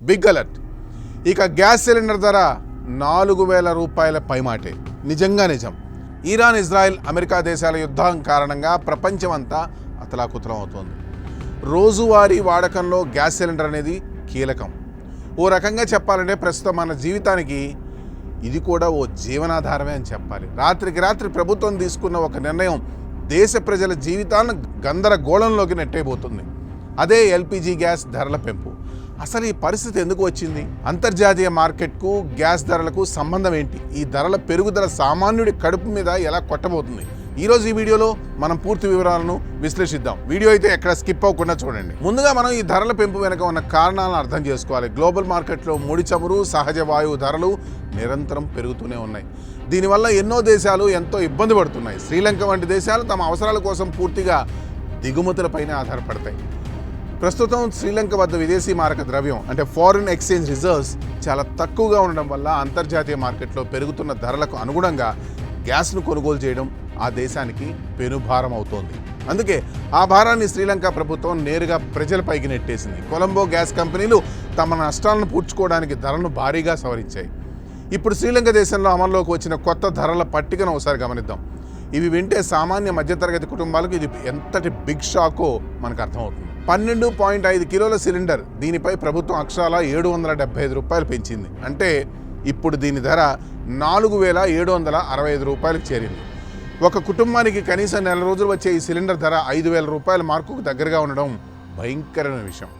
Big alert. ఇక gas cylinder ధర 4,000 రూపాయల పైమాటే. నిజంగా నిజం. ఇరాన్, ఇజ్రాయెల్, అమెరికా దేశాల యుద్ధం కారణంగా ప్రపంచమంతా అతలాకుతలం అవుతోంది. రోజువారీ వాడకంలో గ్యాస్ సిలిండర్ అనేది కీలకం. ఓ రకంగా చెప్పాలంటే ప్రస్తుతం మన జీవితానికి ఇది కూడా ఓ జీవనాధారమే అని చెప్పాలి. రాత్రికి రాత్రి ప్రభుత్వం తీసుకున్న ఒక నిర్ణయం దేశ ప్రజల జీవితాలను గందరగోళంలోకి నెట్టేయబోతుంది. అదే ఎల్పిజి గ్యాస్ ధరల పెంపు. అసలు ఈ పరిస్థితి ఎందుకు వచ్చింది? అంతర్జాతీయ మార్కెట్కు గ్యాస్ ధరలకు సంబంధం ఏంటి? ఈ ధరల పెరుగుదల సామాన్యుడి కడుపు మీద ఎలా కొట్టబోతుంది? ఈరోజు ఈ వీడియోలో మనం పూర్తి వివరాలను విశ్లేషిద్దాం. వీడియో అయితే ఎక్కడ స్కిప్ అవ్వకుండా చూడండి. ముందుగా మనం ఈ ధరల పెంపు వెనుక ఉన్న కారణాలను అర్థం చేసుకోవాలి. గ్లోబల్ మార్కెట్లో ముడి చమురు, సహజ వాయువు ధరలు నిరంతరం పెరుగుతూనే ఉన్నాయి. దీనివల్ల ఎన్నో దేశాలు ఎంతో ఇబ్బంది పడుతున్నాయి. శ్రీలంక వంటి దేశాలు తమ అవసరాల కోసం పూర్తిగా దిగుమతులపైనే ఆధారపడతాయి. ప్రస్తుతం శ్రీలంక వద్ద విదేశీ మారక ద్రవ్యం అంటే ఫారిన్ ఎక్స్చేంజ్ రిజర్వ్స్ చాలా తక్కువగా ఉండడం వల్ల అంతర్జాతీయ మార్కెట్లో పెరుగుతున్న ధరలకు అనుగుణంగా గ్యాస్ను కొనుగోలు చేయడం ఆ దేశానికి పెనుభారం అవుతోంది. అందుకే ఆ భారాన్ని శ్రీలంక ప్రభుత్వం నేరుగా ప్రజలపైకి నెట్టేసింది. కొలంబో గ్యాస్ కంపెనీలు తమ నష్టాలను పూడ్చుకోవడానికి ధరలను భారీగా సవరించాయి. ఇప్పుడు శ్రీలంక దేశంలో అమల్లోకి వచ్చిన కొత్త ధరల పట్టికను ఒకసారి గమనిద్దాం. ఇవి వింటే సామాన్య మధ్యతరగతి కుటుంబాలకు ఇది ఎంతటి బిగ్ షాకో మనకు అర్థమవుతుంది. 12.5 కిలోల సిలిండర్, దీనిపై ప్రభుత్వం అక్షరాల 775 రూపాయలు పెంచింది. అంటే ఇప్పుడు దీని ధర 4,765 రూపాయలకు చేరింది. ఒక కుటుంబానికి కనీసం నెల రోజులు వచ్చే ఈ సిలిండర్ ధర 5,000 రూపాయల మార్కుకు దగ్గరగా ఉండడం భయంకరమైన విషయం.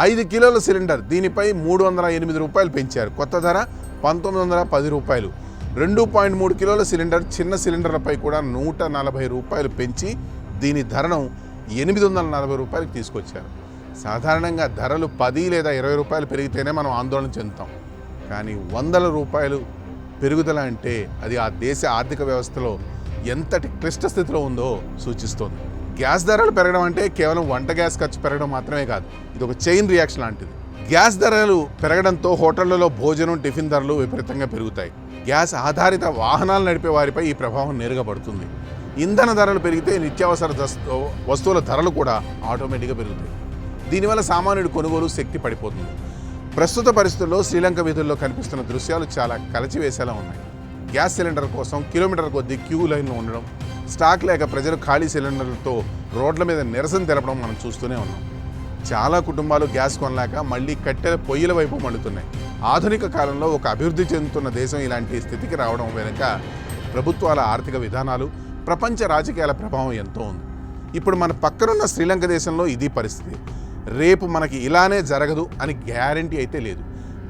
5 కిలోల సిలిండర్, దీనిపై 308 రూపాయలు పెంచారు. కొత్త ధర 1,910 రూపాయలు. 2.3 కిలోల సిలిండర్, చిన్న సిలిండర్లపై కూడా 140 రూపాయలు పెంచి దీని ధరను 840 రూపాయలకు తీసుకొచ్చారు. సాధారణంగా ధరలు 10 లేదా 20 రూపాయలు పెరిగితేనే మనం ఆందోళన చెందుతాం. కానీ 100 రూపాయలు పెరుగుదల అంటే అది ఆ దేశ ఆర్థిక వ్యవస్థలో ఎంతటి క్లిష్ట స్థితిలో ఉందో సూచిస్తోంది. గ్యాస్ ధరలు పెరగడం అంటే కేవలం వంట గ్యాస్ ఖర్చు పెరగడం మాత్రమే కాదు, ఇది ఒక చైన్ రియాక్షన్ లాంటిది. గ్యాస్ ధరలు పెరగడంతో హోటళ్లలో భోజనం, టిఫిన్ ధరలు విపరీతంగా పెరుగుతాయి. గ్యాస్ ఆధారిత వాహనాలు నడిపే వారిపై ఈ ప్రభావం నేరుగా పడుతుంది. ఇంధన ధరలు పెరిగితే నిత్యావసర వస్తువుల ధరలు కూడా ఆటోమేటిక్గా పెరుగుతాయి. దీనివల్ల సామాన్యుడి కొనుగోలు శక్తి పడిపోతుంది. ప్రస్తుత పరిస్థితుల్లో శ్రీలంక వీధుల్లో కనిపిస్తున్న దృశ్యాలు చాలా కలచివేసేలా ఉన్నాయి. గ్యాస్ సిలిండర్ కోసం కిలోమీటర్ కొద్దీ క్యూ లైన్లో ఉండడం, స్టాక్ లేక ప్రజలు ఖాళీ సిలిండర్లతో రోడ్ల మీద నిరసన తెలపడం మనం చూస్తూనే ఉన్నాం. చాలా కుటుంబాలు గ్యాస్ కొనలేక మళ్ళీ కట్టెల పొయ్యిల వైపు మళ్ళుతున్నాయి. ఆధునిక కాలంలో ఒక అభివృద్ధి చెందుతున్న దేశం ఇలాంటి స్థితికి రావడం వెనుక ప్రభుత్వాల ఆర్థిక విధానాలు, ప్రపంచ రాజకీయాల ప్రభావం ఎంతో ఉంది. ఇప్పుడు మన పక్కనున్న శ్రీలంక దేశంలో ఇది పరిస్థితి. రేపు మనకి ఇలానే జరగదు అని గ్యారంటీ అయితే లేదు.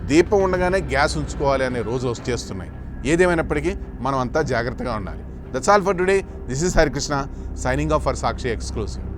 దీపం ఉండగానే గ్యాస్ ఉంచుకోవాలి అనే రోజు వచ్చేస్తున్నాయి. ఏదేమైనప్పటికీ మనం అంతా జాగ్రత్తగా ఉండాలి. That's all for today. This is Harikrishna signing off for Sakshi exclusive.